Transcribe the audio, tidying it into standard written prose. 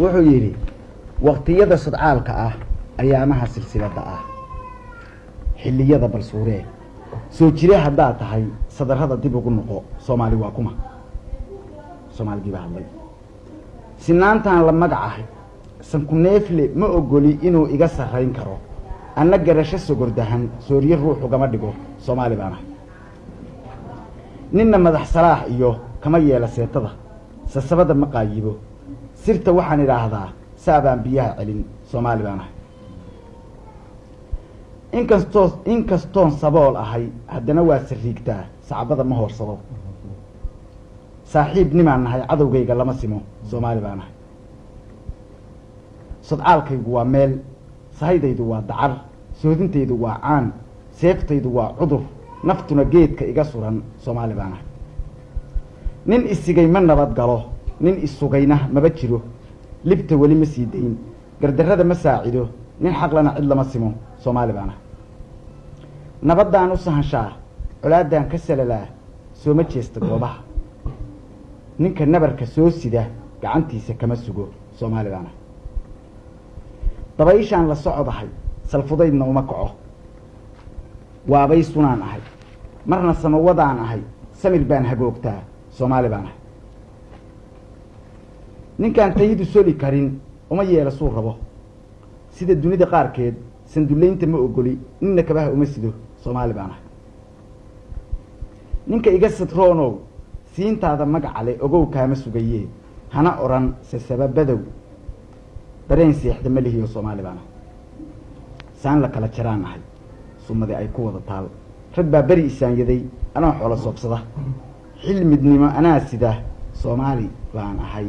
wuxuu yiri waqtiyada sadcaalka ah ayaamaha silsilada ah xilliyada balsuure soo jire hadaa tahay sadarada dib ugu noqo Soomaali waa kuma Soomaali diba hadlay sinaantan la magacahay sanku neefle ma ogoli inuu iga sareyn karo anna garasho sogordahan sooriye ruux ugama dhigo Soomaali baana ninna madax salaax iyo kama yeela seetada sasabada ma qaayibo sirta waxaan iraahdaa saabaan biyaha celin Soomaali baana inkastoon sabool ahay haddana waa sariigtaa sacbada ma hoorsado saaxiib nimaan nahay cadowgayga lama simo Soomaali baana sadcaalkaygu waa meel sahaydaydu waa dacar soodintaydu waa caan seeftaydu waa cudur naftuna geedka iga suran Soomaali baana nin isigay ma nabad galo nin isugayna maba jiro libta wali ma sii deyn gardarrada ma saacido nin xaq lana cid lama simo Soomaali baana nabadaan u sahanshaa culaadaan ka salalaa soo ma jeesta goobaha ninka nabarka soo sida gacantiisa kama sugo Soomaali baana dabayshaan la socodahay salfudaydna uma kaco waabay sunaan ahay marna samawadaan ahay samir baan hagoogtaa Soomaali baana ninkaan tayidu soli karin uma yeela suu rabo sida dunida qaarkeed sanduleynta ma ogoli ninna kabaha uma sido Soomaali baana ninka iga satroonow siintaada magacale ogow kaama sugayee hana oran sababadow dareen seexda ma lihiyo Soomaali baana saan la kala jaraan ahay sumadi ay ku wada taal rag baa bari isaan yaday anaa xoolo soobsada xil midnimo anaa sida Soomaali baan ahay